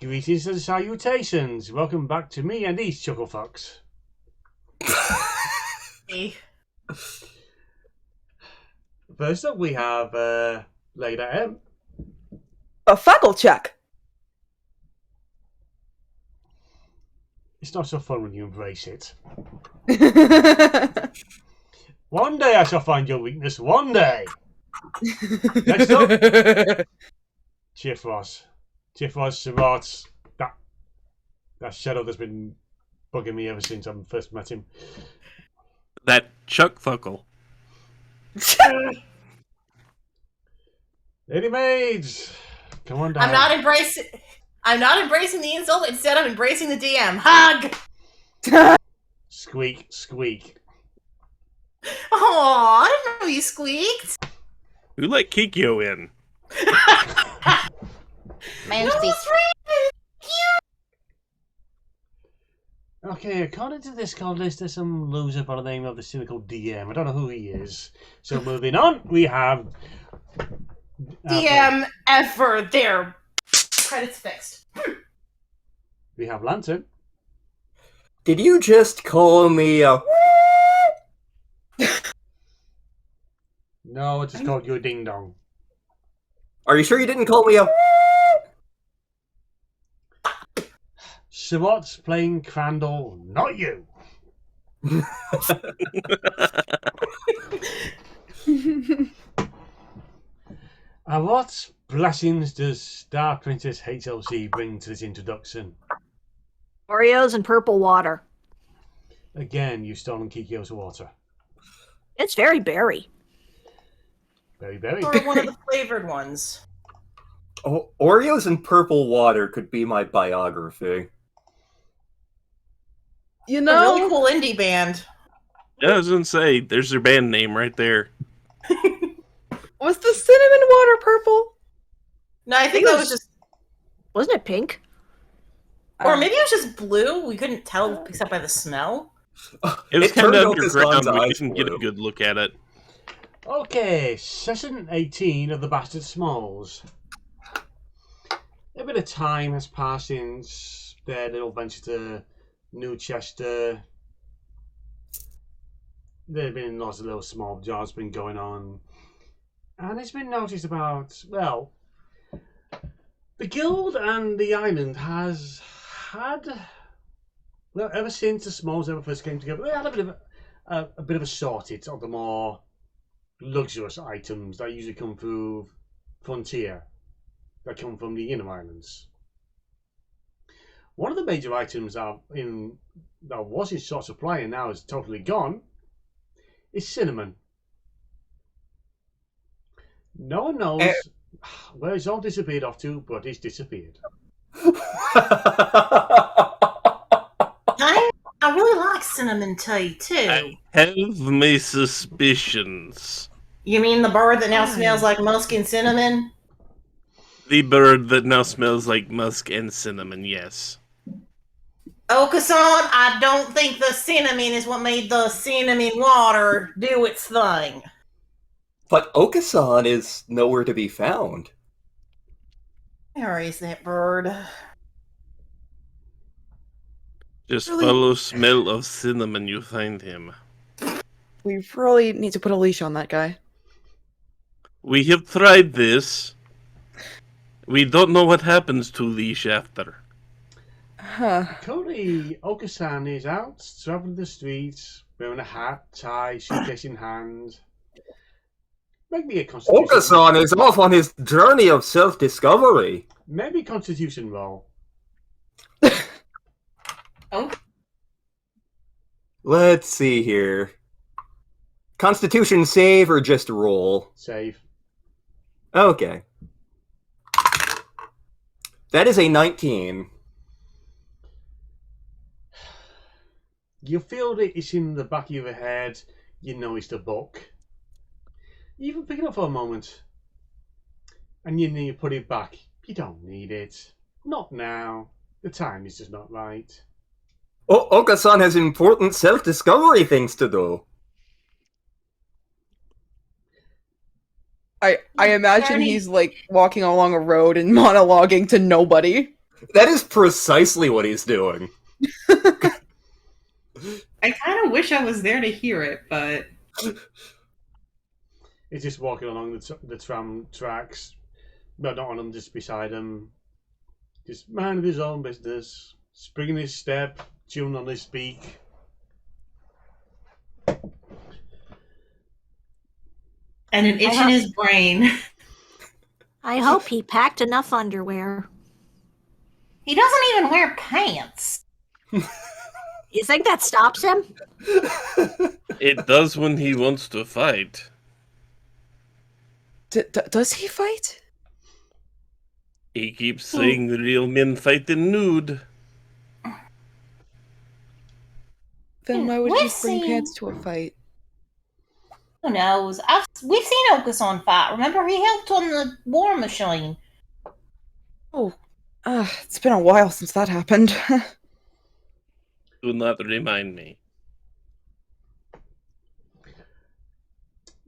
Greetings and salutations. Welcome back to me and these chucklefucks. Hey. First up, we have Lady M. A fuckle check. It's not so fun when you embrace it. One day I shall find your weakness. One day. Next up, Chifros. Chifros, Sirots. That shadow that's been bugging me ever since I first met him. That Chuck Fuckle. Ladymage, come on down. I'm not embracing the insult. Instead, I'm embracing the DM. Hug. Squeak, squeak. Oh, I didn't know you squeaked. Who let Kikyo in? Okay, according to this call list, there's some loser by the name of the cynical DM. I don't know who he is. So moving on, we have DM ever there. Credits fixed. we have Lantern. Did you just call me a... No, I just called you a ding dong. Are you sure you didn't call me a... Sirot's playing Crandall, not you. And what blessings does StarprincessHLC bring to this introduction? Oreos and purple water. Again, you've stolen Kikyo's water. It's very berry. Very, very. Or one of the flavored ones. Oh, Oreos and purple water could be my biography. You A know, really cool indie band. Yeah, I was gonna say, there's their band name right there. was the cinnamon water purple? No, I think that was just, Wasn't it pink? or maybe it was just blue. We couldn't tell except by the smell. It was It kind turned of out this underground. one's We eyes didn't get a blue. good look at it. Okay, session 18 of the Bastard Smalls. A bit of time has passed since their little venture to New Chester. There have been lots of little small jobs been going on. And it's been noticed about, well, the guild and the island has had, well, ever since the Smalls ever first came together, they had a bit of a shortage of the more luxurious items that usually come through Frontier, that come from the inner islands. One of the major items that was in short supply and now is totally gone is cinnamon. No one knows where it's all disappeared off to, but it's disappeared. I really like cinnamon tea too. I have my suspicions. You mean the bird that now smells like musk and cinnamon? The bird that now smells like musk and cinnamon, yes. Okasan, I don't think the cinnamon is what made the cinnamon water do its thing. But Okasan is nowhere to be found. Where is that bird? Just Really? follow smell of cinnamon, you find him. We really need to put a leash on that guy. We have tried this. We don't know what happens to leash after. Huh. Currently, Okasan is out, traveling the streets, wearing a hat, tie, suitcase in hand. Make me a constitution. Okasan is off on his journey of self-discovery. Maybe constitution roll. Oh, Let's see here. Constitution save or just roll? Save. Okay. That is a 19. You feel that it's in the back of your head. You know it's the book. You even pick it up for a moment. And then you put it back. You don't need it. Not now. The time is just not right. Oh, Okasan has important self-discovery things to do. I imagine he's like walking along a road and monologuing to nobody. That is precisely what he's doing. I kind of wish I was there to hear it, but He's just walking along the tram tracks. No, not on them, just beside him. Just minding his own business. Springing his step, tuning on his beak. and an itch in his brain. I hope he packed enough underwear. He doesn't even wear pants. You think that stops him? It does when he wants to fight. Does he fight? He keeps saying the real men fight in nude. Then why would We've he bring seen- pants to a fight? Who knows? We've seen Okuson fight. Remember, he helped on the war machine. Oh, it's been a while since that happened. Do not remind me.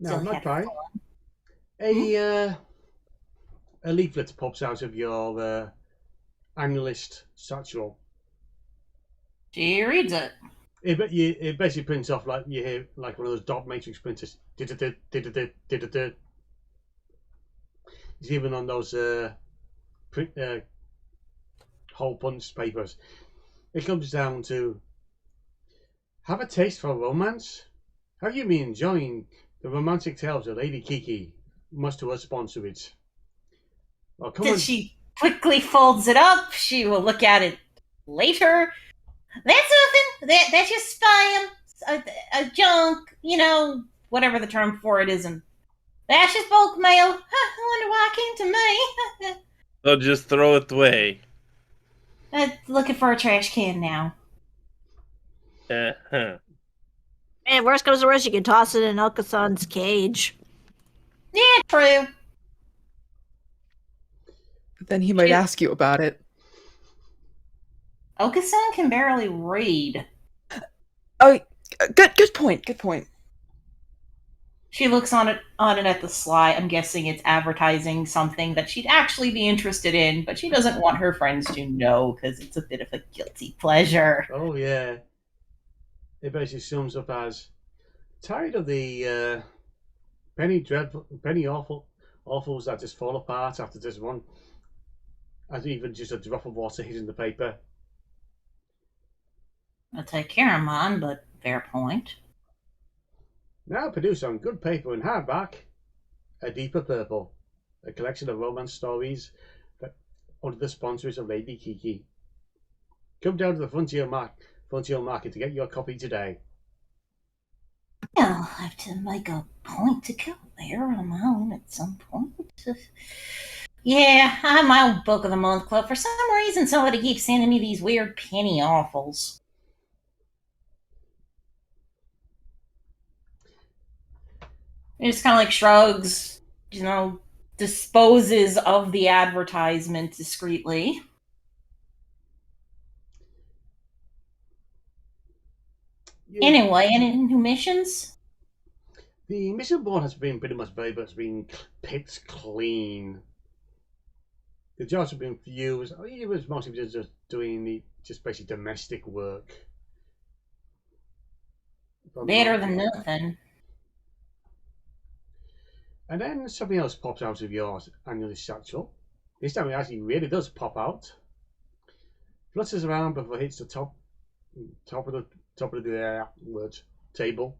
Now, Still Magpie, had a leaflet pops out of your analyst satchel. She reads it. It basically prints off like you hear like one of those dot matrix printers. It's even on those hole punch papers. It comes down to have a taste for romance. Have you been enjoying the romantic tales of Lady Kiki? Must to sponsor it. Well, come on. She quickly folds it up. She will look at it later. That's nothing. That's just spam. A junk, whatever the term for it is. And that's just bulk mail. I wonder why it came to me. So just throw it away. Looking for a trash can now. Uh-huh. Man, worst comes to worst, you can toss it in Okasan's cage. Yeah, true. Then he might ask you about it. Okusan can barely read. Oh, good point. Good point. She looks on it at the sly. I'm guessing it's advertising something that she'd actually be interested in, but she doesn't want her friends to know because it's a bit of a guilty pleasure. Oh yeah. It basically sums up as tired of the penny awfuls that just fall apart after just one, as even just a drop of water hitting the paper. I'll take care of mine, but fair point. Now produced on good paper and hardback, A Deeper Purple, a collection of romance stories that under the sponsors of Lady Kiki. Come down to the Frontier Market to get your copy today. I'll have to make a point to go there on my own at some point. Yeah, I have my own Book of the Month club. For some reason, somebody keeps sending me these weird penny awfuls. It just kind of like shrugs, disposes of the advertisement discreetly. Anyway, any new missions? The mission board has been pretty much it's been picked clean. The jobs have been few. It was mostly just doing just basically domestic work. Better than nothing. And then something else pops out of your annual satchel. This time it actually really does pop out. Flutters around before it hits the top of the table.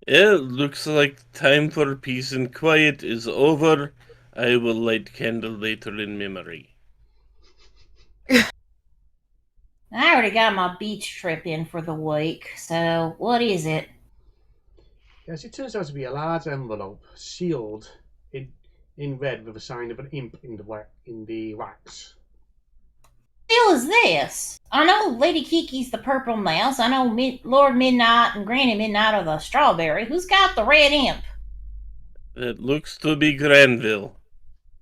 Yeah, looks like time for peace and quiet is over. I will light candle later in memory. I already got my beach trip in for the week, so what is it? Yes, it turns out to be a large envelope sealed in red with a sign of an imp in the wax. What the hell is this? I know Lady Kiki's the purple mouse. I know Lord Midnight and Granny Midnight are the strawberry. Who's got the red imp? It looks to be Granville.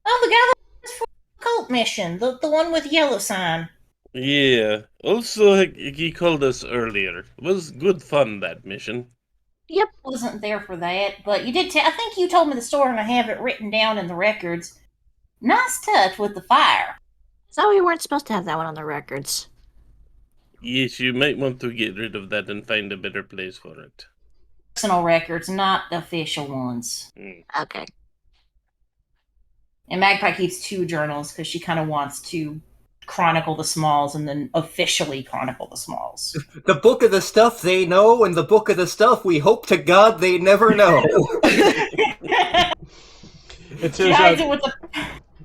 Oh, the guy that's for the cult mission. The one with yellow sign. Yeah, also he called us earlier. It was good fun, that mission. Yep. Wasn't there for that, but you did. I think you told me the story, and I have it written down in the records. Nice touch with the fire. So we weren't supposed to have that one on the records. Yes, you might want to get rid of that and find a better place for it. Personal records, not the official ones. Okay. And Magpie keeps 2 journals because she kind of wants to chronicle the Smalls and then officially chronicle the Smalls. The book of the stuff they know and the book of the stuff we hope to God they never know. It She turns hides out, it with the.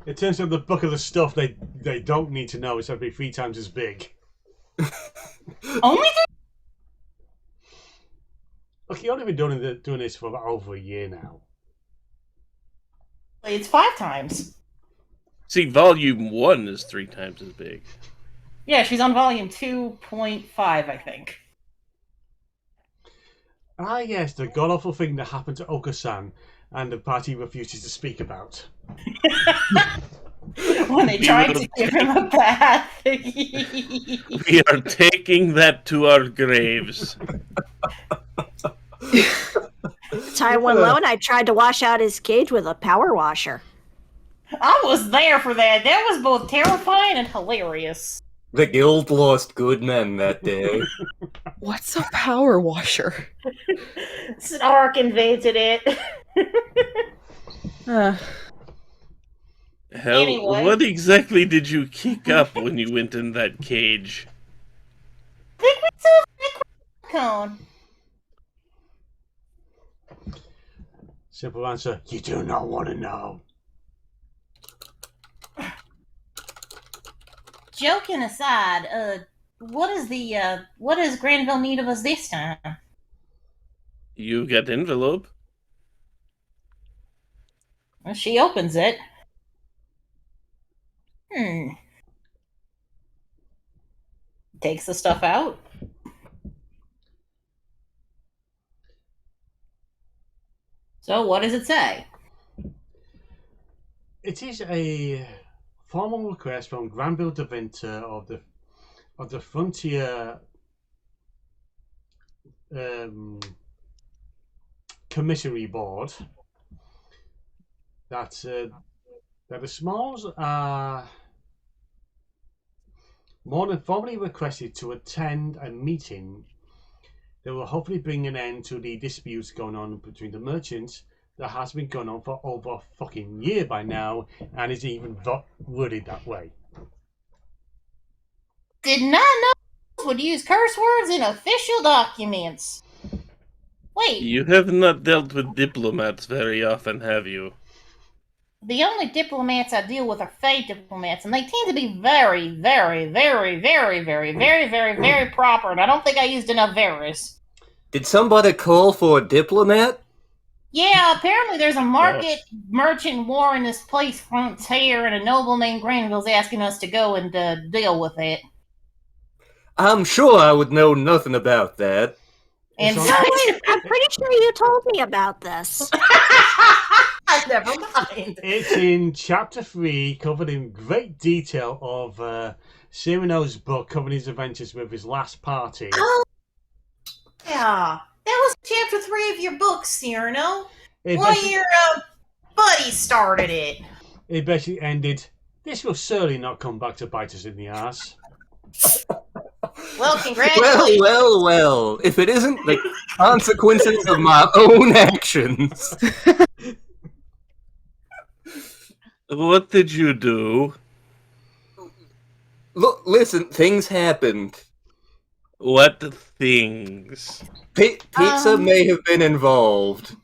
it turns out the book of the stuff they don't need to know is going to be 3 times as big. Only Look, you've only been doing this for about over a year now. it's 5 times. See, volume 1 is 3 times as big. Yeah, she's on volume 2.5, I think. Ah, yes, the god-awful thing that happened to Oka-san and the party refuses to speak about. When they tried to give him a bath. We are taking that to our graves. Time went low, and I tried to wash out his cage with a power washer. I was there for that. That was both terrifying and hilarious. The guild lost good men that day. What's a power washer? Snark invented it. Hell, Anyway. what exactly did you kick up when you went in that cage? I think we saw a cone. Simple answer, you do not want to know. Joking aside, what does Granville need of us this time? You got envelope? Well, she opens it. Takes the stuff out. So, what does it say? It is a formal request from Granville de Winter of the Frontier Commissary Board that the Smalls are more than formally requested to attend a meeting that will hopefully bring an end to the disputes going on between the merchants that has been going on for over a fucking year by now, and is even worded that way. Did not know would use curse words in official documents. Wait, You have not dealt with diplomats very often, have you? the only diplomats I deal with are fake diplomats, and they tend to be very, very, very, very, very, very, very, very proper, and I don't think I used enough veris. Did somebody call for a diplomat? Yeah, apparently there's a market merchant war in this place frontier, and a noble named Granville's asking us to go and deal with it. I'm sure I would know nothing about that. And It's so, Wait, I'm pretty sure you told me about this. never mind. It's in chapter 3, covered in great detail of Cyrano's book covering his adventures with his last party. Oh, yeah. That was chapter 3 of your book, Cyrano. It One of basically, your buddies started it. it basically ended, this will certainly not come back to bite us in the ass. Well, congratulations. Well. If it isn't the consequences of my own actions. What did you do? Look, listen, things happened. What things? Pizza may have been involved.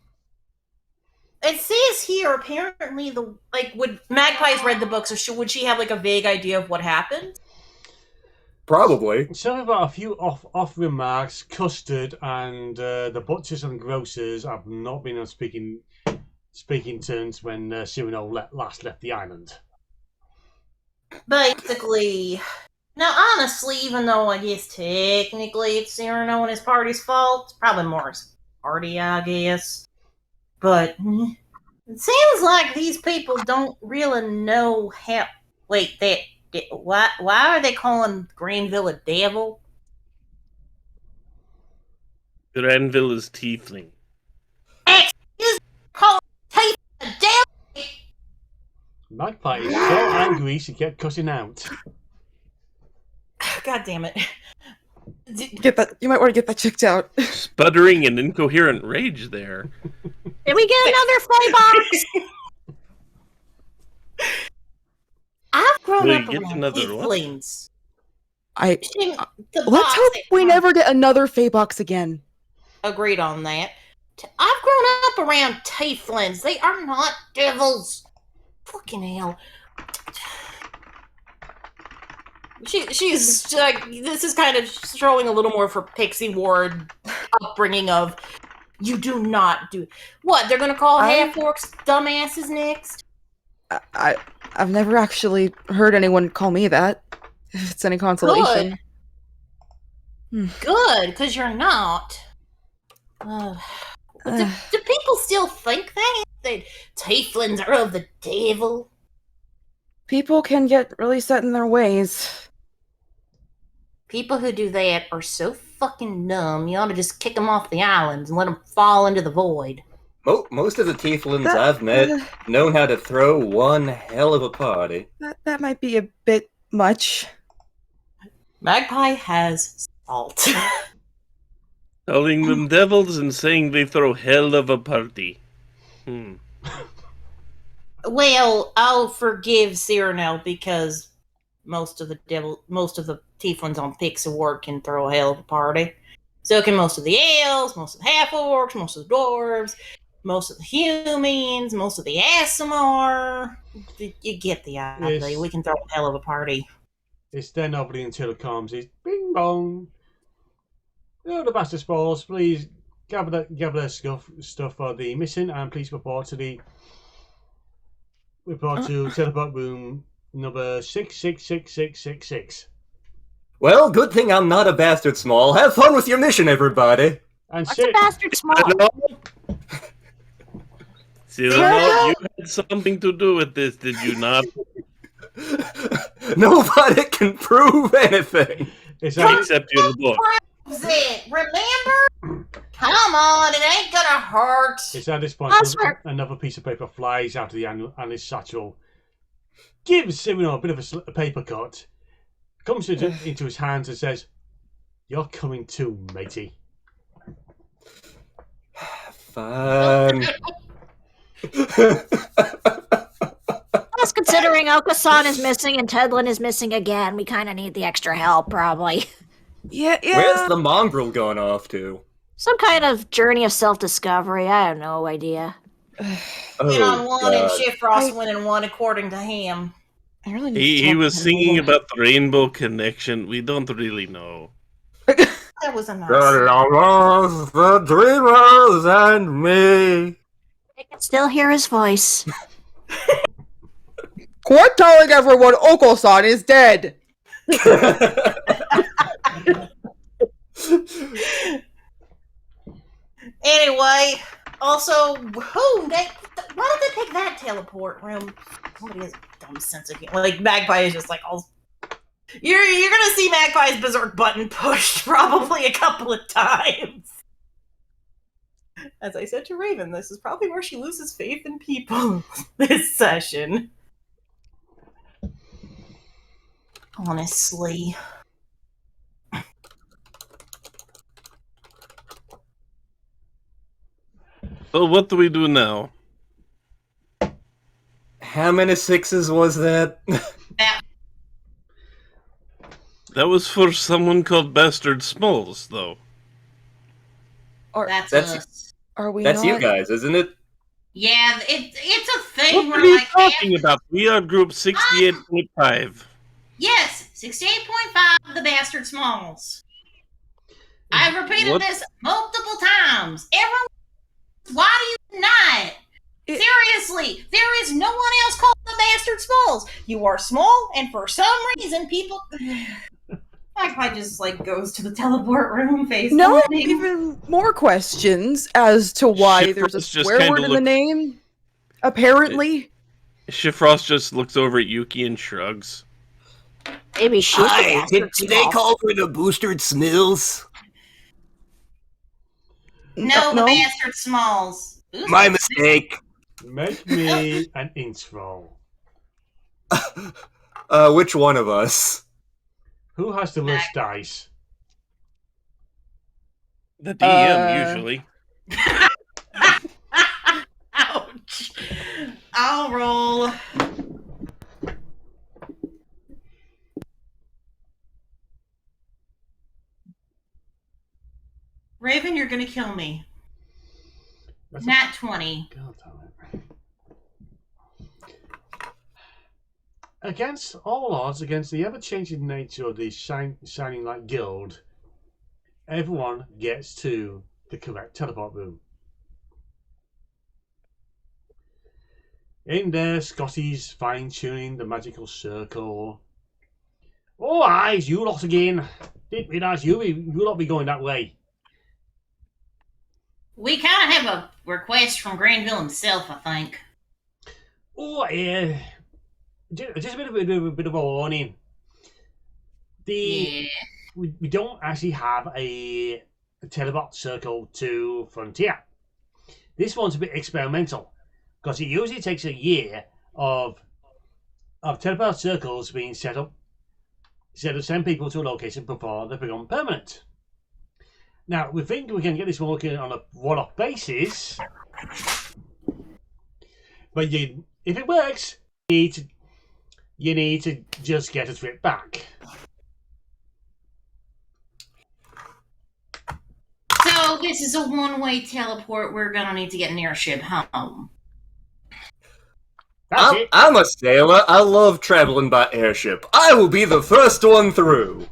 It says here, apparently, would Magpie's read the book, so would she have, a vague idea of what happened? Probably. Something about a few off remarks. Custard and the butchers and grocers have not been on speaking terms when Cyrano last left the island. Basically. Now, honestly, even though I guess technically it's Cyrano and his party's fault, it's probably more his party, I guess. But it seems like these people don't really know how. Wait, why are they calling Greenville a devil? Granville is tiefling. Excuse me, call tape a damn. Magpie is so angry she kept cutting out. God damn it. Get that. You might want to get that checked out. Sputtering and incoherent rage there. Did we get another fly box? I've grown Will up you get around another what? tieflings. I The let's box hope that we comes- never get another Fey box again. Agreed on that. I've grown up around tieflings. They are not devils. Fucking hell. She's like, this is kind of showing a little more for Pixie Ward upbringing of, you do not do what they're gonna call half-orcs dumbasses next. I've never actually heard anyone call me that. If it's any consolation. Good, because you're not. Do people still think that tieflings are of the devil? People can get really set in their ways. People who do that are so fucking dumb. You ought to just kick them off the islands and let them fall into the void. Most of the tieflings I've met know how to throw one hell of a party. That might be a bit much. Magpie has salt. Calling them devils and saying they throw hell of a party. Well, I'll forgive Cyrano because most of the tieflings on Pixie Ward can throw a hell of a party. So can most of the elves, most of the half-orcs, most of the dwarves, most of the humans, most of the Aasimar. You get the idea. Yes. We can throw a hell of a party. It's then nobody until it comes. It's bing bong. Oh, the bastard spoils. Please gather the stuff for the mission and please report to teleport room number 666666. Well, good thing I'm not a bastard small. Have fun with your mission, everybody. And What's a bastard small? Cyrano, you had something to do with this, did you not? Nobody can prove anything. Except your book. It, remember? Come on, it ain't gonna hurt. It's at this point another piece of paper flies out of the analyst's satchel, gives Cyrano a bit of a paper cut, comes into his hands and says, "You're coming too, matey." Fine. Plus, considering Okasan is missing and Tedlin is missing again, we kind of need the extra help, probably. Yeah. Where's the mongrel going off to? Some kind of journey of self-discovery. I have no idea. Get on one and Shifrost winning one according to him. I really need to He talk was to him singing more. about the Rainbow Connection. We don't really know. That was a nice. The lovers, the dreamers, and me. I can still hear his voice. Quit telling everyone Oko-san is dead! Anyway, also, why did they pick that teleport room? Somebody has a dumb sense of humor. Like, Magpie is just like, all... You're gonna see Magpie's berserk button pushed probably a couple of times. As I said to Raven, this is probably where she loses faith in people this session. Honestly. So what do we do now? How many sixes was that? That was for someone called Bastard Smalls, though. That's That's- us. Are we That's not? you guys, isn't it? Yeah, it's a thing What where are you like talking about? We are group 68.5. Yes, 68.5 the Bastard Smalls. I've repeated What? this multiple times. Everyone, why do you not? Seriously, there is no one else called the Bastard Smalls. You are small, and for some reason, people. Magpie just like goes to the teleport room face. No, planting. even more questions as to why Shifrost there's a just swear kinda word in the looks- name. Apparently. Shifrost just looks over at Yuki and shrugs. Maybe she's the bastard small. call for the boosted snills? No, the bastard Smalls. Ooh, My mistake. Make me an int roll. Which one of us? Who has the worst dice? The DM usually. Ouch. I'll roll. Raven, you're gonna kill me. That's Nat 20. God damn it. Against all odds, against the ever-changing nature of the Shining Light Guild, everyone gets to the correct teleport room. In there, Scotty's fine-tuning the magical circle. Oh, eyes, you lot again. Didn't realise you lot be going that way. We kind of have a request from Granville himself, I think. Oh, yeah. Just a bit of a warning. We don't actually have a teleport circle to Frontier. This one's a bit experimental because it usually takes a year of teleport circles being set up to send people to a location before they become permanent. Now, we think we can get this working on a one-off basis, but if it works, you need to just get a trip back. So this is a one-way teleport. We're gonna need to get an airship home. That's it. I'm a sailor. I love traveling by airship. I will be the first one through.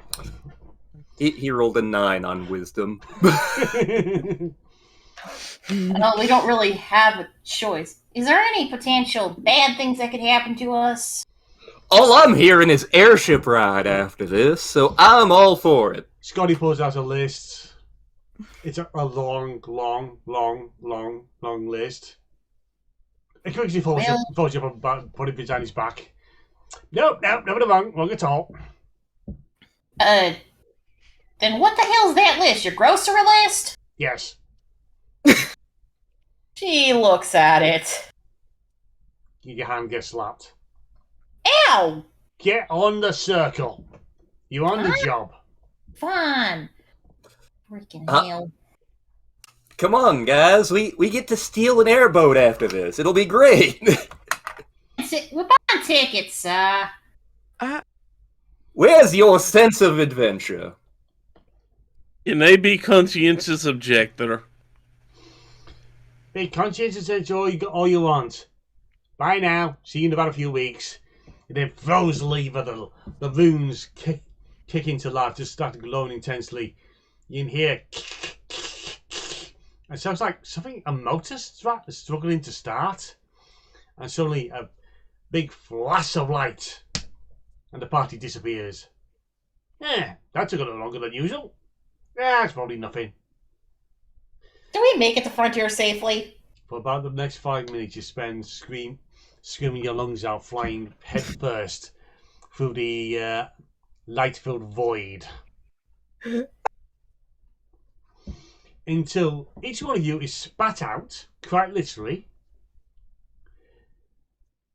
He rolled a 9 on wisdom. Well, we don't really have a choice. Is there any potential bad things that could happen to us? All I'm hearing is airship ride after this, so I'm all for it. Scotty pulls out a list. It's a long list. It quickly folds you up and put it behind his back. Nope, never wrong at all. Then what the hell's that list? Your grocery list? Yes. She looks at it. Your hand gets slapped. Ow! Get on the circle. You're on the job. Fine. Freaking hell. Come on, guys. We get to steal an airboat after this. It'll be great. We're buying tickets, Where's your sense of adventure? You may be conscientious objector. Be conscientious and all you want. Bye now. See you in about a few weeks. And then throws the lever. The runes kick into life. Just start glowing intensely. You can hear. It sounds like a motor struggling to start. And suddenly a big flash of light. And the party disappears. Yeah, that took a little longer than usual. Yeah, it's probably nothing. Do we make it to Frontier safely? For about the next 5 minutes, you spend screaming your lungs out, flying head first through the light-filled void. Until each one of you is spat out, quite literally.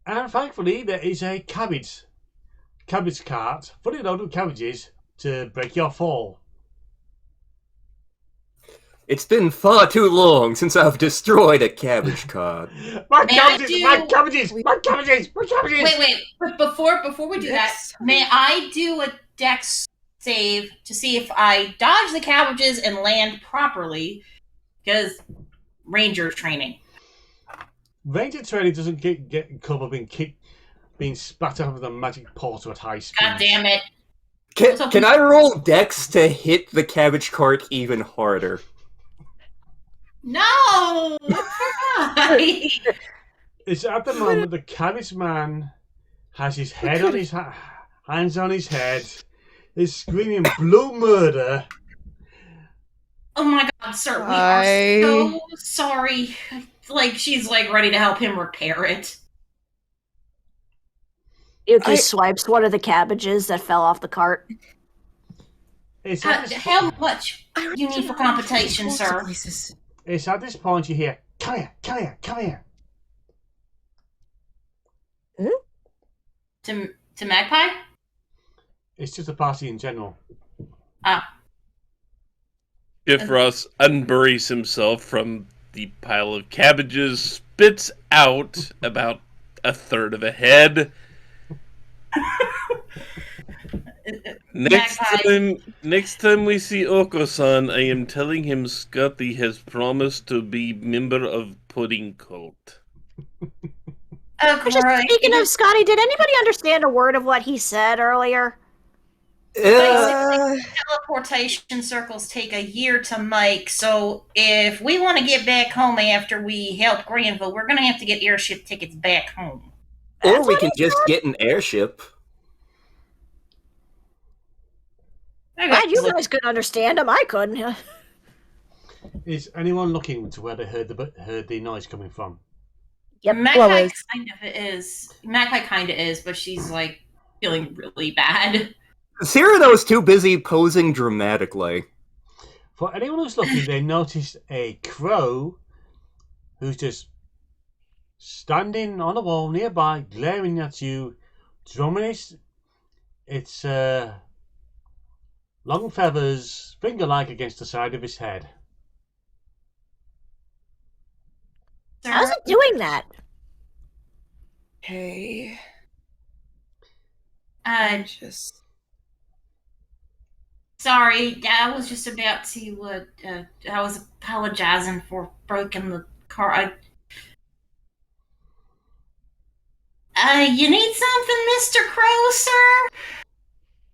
And thankfully, there is a cabbage cart fully loaded with cabbages to break your fall. It's been far too long since I've destroyed a cabbage cart. My cabbages! Wait. But before we do that, may I do a dex save to see if I dodge the cabbages and land properly? Because ranger training. Ranger training doesn't get covered being spat out of the magic portal at high speed. God damn it. Can I roll dex to hit the cabbage cart even harder? No! Why? It's at the moment the cabbage man has his head on his hands on his head, is screaming blue murder. Oh my god, sir, we are so sorry. Like, she's like ready to help him repair it. Yuki swipes one of the cabbages that fell off the cart. How much you need for computation, sir? It's at this point you hear, "Come here, come here, come here." To Magpie? It's just a party in general. If Ross unburies himself from the pile of cabbages, spits out about a third of a head. Next time we see Oko-san, I am telling him Scotty has promised to be member of Pudding Cult. Oh, great. Speaking of Scotty, did anybody understand a word of what he said earlier? Teleportation circles take a year to make, so if we want to get back home after we help Granville, we're going to have to get airship tickets back home. Or we can just get an airship. Glad you guys could understand him. I couldn't. Is anyone looking to where they heard the noise coming from? Yep. Magpie kind of is. Magpie kind of is, but she's like feeling really bad. Cyrano is too busy posing dramatically. For anyone who's looking, they notice a crow who's just standing on a wall nearby, glaring at you, drumming its long feathers, finger-like, against the side of his head. How's it doing that? Okay. Just. Sorry, I was just about to. I was apologizing for breaking the car. You need something, Mr. Crow, sir?